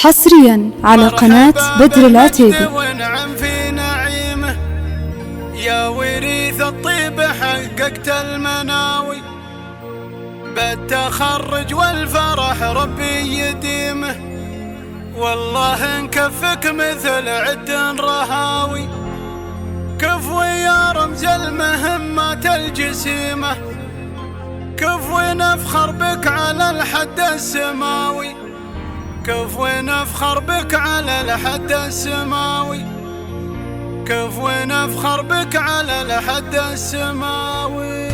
حصريا على قناة بدر العتيبي. ونعم في نعيمه يا وريث الطيب حققت المناوي، بالتخرج والفرح ربي يديمه، والله انكفك مثل عد رهاوي، كفو يا رمز المهمات الجسيمة، كفو نفخر بك على الحد السماوي، كفو نفخر بك على الحد السماوي، كفو نفخر بك على الحد السماوي.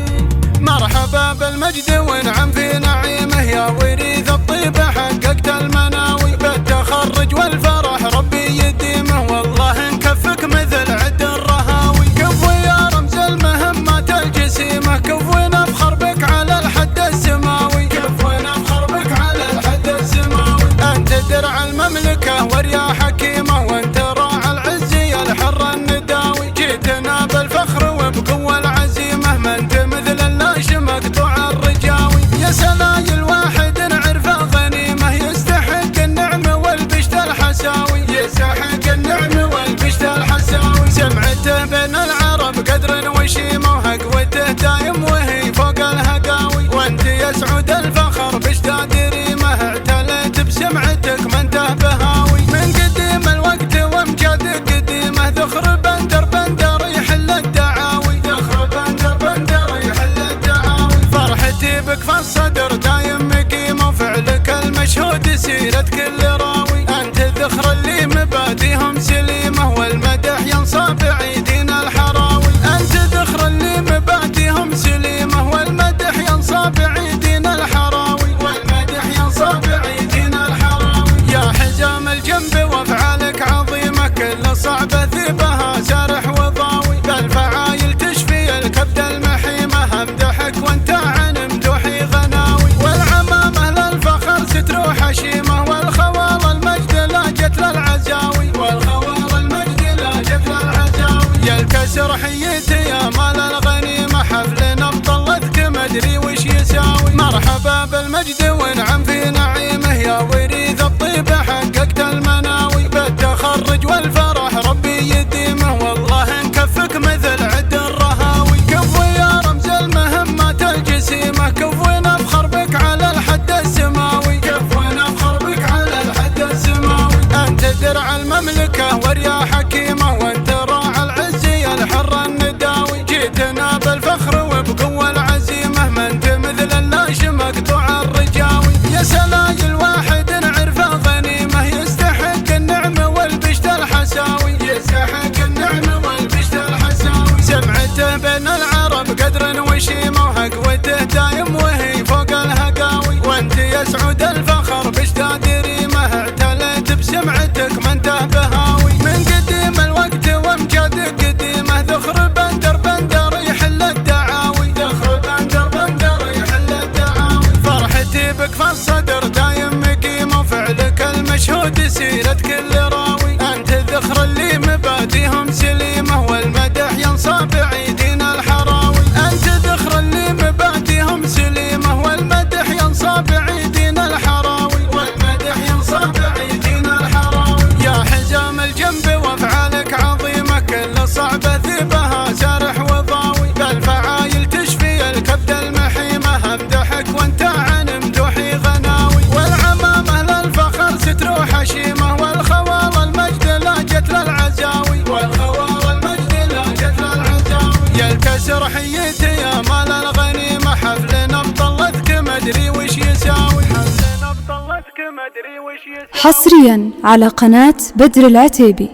مرحبا بالمجد ونعم في نعيمه يا وريث الطيب حققت المناوي، بالتخرج والفرح ربي يديمه، والله انكفك مثل عد الرهاوي، كفو يا رمز المهمات الجسيمة، كفو نفخر بك على الحد السماوي، كفو نفخر بك على الحد السماوي. انت درع المملكة وريا حكيمة، وانت راعى العز يا الحر النداوي، جيتنا بالفخر وبقوة العزيمة، ما انت مثل اللاش مقطوع الرجاوي، يا سلايل واحد نعرفه غنيمة، يستحق النعمة والبشت الحساوي، يستحق النعمة والبشت الحساوي. سمعته بين العرب قدر وشيمة، وهقوته دايم وهي فوق الهقاوي، وانت يسعد الفخر بشتاد ريمة، اعتليت بسمعتك ما انته بهاوي، من قديم الوقت وامجاد قديمة، ذخر بندر بندر يحل الدعاوي، ذخر بندر بندر يحل الدعاوي. فرحتي بك في الصدر دايم مقيمة، وفعلك المشهود سيرة كل راوي، انت الذخر اللي مباديهم سليمة، والمدح ينصاب عيدين الحراوي، انت ذخر اللي مباديهم سليمة، والمدح ينصاب عيدين الحراوي، والمدح ينصاب عيدين الحراوي. يا حزام الجنب وافعالك عظيمة، كل صعبة ذبها سارح وضاوي، بالفعايل تشفي الكبد المحيمة، امدحك وانت عن مدوحي غناوي، والعمامة للفخر ستر وحشيمة، والخوال المجد لا جت للعزاوي، والخوال المجد لا جت للعزاوي. يا الكسر حيتي يا مال الغنيمة، حفلنا بطلتك مدري وش يساوي. مرحبا بالمجد ونعم في نعيمه يا وريث الطيب حققت المناوي، بالتخرج والفرح ربي يديمه، والله انكفك مثل عد الرهاوي، كفو يا رمز المهمات الجسيمة، كفو نفخر بك على الحد السماوي، كفو نفخر بك على الحد السماوي. انت درع المملكة وريا حكيمة، وانت راعى العز يا الحر النداوي، جيتنا بالفخر وبقوة العزيمة، ما انت مثل اللاش مقطوع الرجاوي، يا سلايل واحد نعرفه غنيمة، يستحق النعمة والبشت الحساوي، يستحق النعمة والبشت الحساوي. سمعته بين العرب قدر وشيمة، وهقوته دايم وهي فوق الهقاوي، وانت يسعد الفخر بشتاد ريمة، اعتليت بسمعتك ما انته بهاوي، من قديم الوقت وامجاد قديمة، ذخر بندر بندر يحل الدعاوي، ذخر بندر بندر يحل الدعاوي. فرحتي بك في الصدر دايم مقيمة، وفعلك المشهود سيرة كل راوي، انت الذخر اللي مباديهم سليمة، والمدح ينصاب عيدين الحراوي، انت ذخر اللي مباديهم سليمة، والمدح ينصاب عيدين الحراوي، والمدح ينصاب عيدين الحراوي. يا حزام الجنب وافعالك عظيمة، كل صعبة ذبها سارح وضاوي، بالفعايل تشفي الكبد المحيمة، امدحك وانت عن مدوحي غناوي، والعمامة للفخر ستر وحشيمة، والخوال المجد لا جت للعزاوي، والخوال المجد لا جت للعزاوي. يا الكسر حيتي يا مال الغنيمة، حفلنا بطلتك مدري وش يساوي، حفلنا بطلتك مدري وش يساوي. حصريا على قناة بدر العتيبي.